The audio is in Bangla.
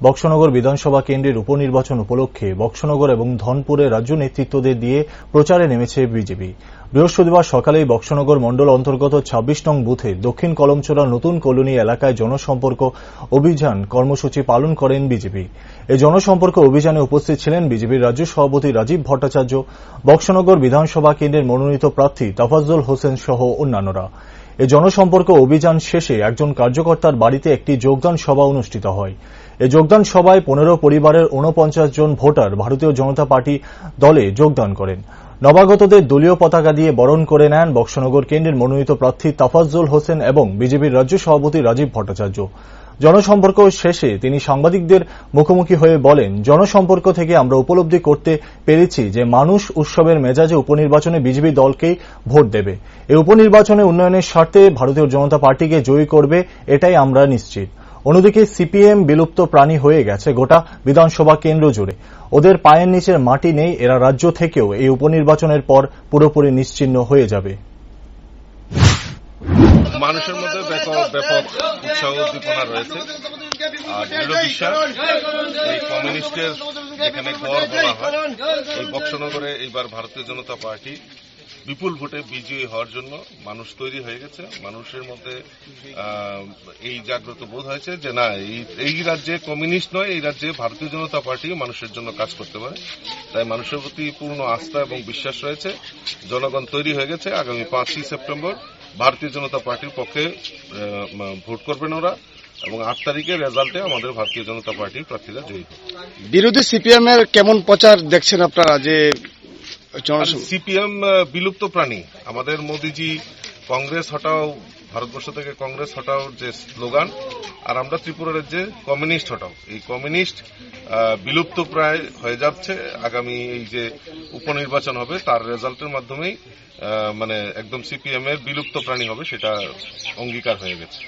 বক্সনগর বিধানসভা কেন্দ্রের উপনির্বাচন উপলক্ষে বক্সনগর এবং ধনপুরে রাজ্য নেতৃত্বদের দিয়ে প্রচারে নেমেছে বিজেপি। বৃহস্পতিবার সকালেই বক্সনগর মণ্ডল অন্তর্গত ২৬ নং বুথে দক্ষিণ কলমচোরা নতুন কলোনি এলাকায় জনসম্পর্ক অভিযান কর্মসূচি পালন করেন বিজেপি। এই জনসম্পর্ক অভিযানে উপস্থিত ছিলেন বিজেপির রাজ্য সভাপতি রাজীব ভট্টাচার্য, বক্সনগর বিধানসভা কেন্দ্রের মনোনীত প্রার্থী তাফাজ্জল হোসেন সহ অন্যান্যরা। এই জনসম্পর্ক অভিযান শেষে একজন কার্যকর্তার বাড়িতে একটি যোগদান সভা অনুষ্ঠিত হয়। এই যোগদান সভায় ১৫ পরিবারের ৪৯ জন ভোটার ভারতীয় জনতা পার্টি দলে যোগদান করেন। নবাগতদের দলীয় পতাকা দিয়ে বরণ করে নেন বক্সনগর কেন্দ্রের মনোনীত প্রার্থী তাফাজ্জল হোসেন এবং বিজেপির রাজ্য সভাপতি রাজীব ভট্টাচার্য। জনসম্পর্ক শেষে তিনি সাংবাদিকদের মুখোমুখি হয়ে বলেন, জনসম্পর্ক থেকে আমরা উপলব্ধি করতে পেরেছি যে মানুষ উৎসবের মেজাজে উপনির্বাচনে বিজেপি দলকেই ভোট দেবে। এই উপনির্বাচনে উন্নয়নের স্বার্থে ভারতীয় জনতা পার্টিকে জয়ী করবে, এটাই আমরা নিশ্চিত। অন্যদিকে সিপিএম বিলুপ্ত প্রাণী হয়ে গেছে গোটা বিধানসভা কেন্দ্র জুড়ে। ওদের পায়ের নিচের মাটি নেই, এরা রাজ্য থেকেও এই উপনির্বাচনের পর পুরোপুরি নিশ্চিহ্ন হয়ে যাবে। মানুষের মধ্যে ব্যাপক উৎসাহ উদ্দীপনা রয়েছে। আর দৃঢ় বিশ্বাস এই কমিউনিস্টের যেখানে গড় বলা হয়, এই বক্সনগরে এইবার ভারতীয় জনতা পার্টি বিপুল ভোটে বিজয়ী হওয়ার জন্য মানুষ তৈরি হয়ে গেছে। মানুষের মধ্যে এই জাগ্রত বোধ হয়েছে যে না, এই রাজ্যে কমিউনিস্ট নয়, এই রাজ্যে ভারতীয় জনতা পার্টি মানুষের জন্য কাজ করতে পারে। তাই মানুষের প্রতি পূর্ণ আস্থা এবং বিশ্বাস রয়েছে। জনগণ তৈরি হয়ে গেছে। আগামী ৫ই সেপ্টেম্বর ভারতীয় জনতা পার্টির পক্ষে ভোট করবেন ওরা, এবং ৮ তারিখের রেজাল্টে আমাদের ভারতীয় জনতা পার্টির প্রার্থীরা জয়ী হবে। বিরোধী সিপিএম এর কেমন প্রচার দেখছেন আপনারা? যে সিপিএম বিলুপ্ত প্রাণী, আমাদের মোদিজি কংগ্রেস হটাও, ভারতবর্ষ থেকে কংগ্রেস হটাও যে স্লোগান, আর আমরা ত্রিপুরা রাজ্যে কমিউনিস্ট হটাও, এই কমিউনিস্ট বিলুপ্ত প্রায় হয়ে যাচ্ছে। আগামী এই যে উপনির্বাচন হবে তার রেজাল্টের মাধ্যমেই মানে একদম সিপিএম এর বিলুপ্ত প্রাণী হবে, সেটা অঙ্গীকার হয়ে গেছে।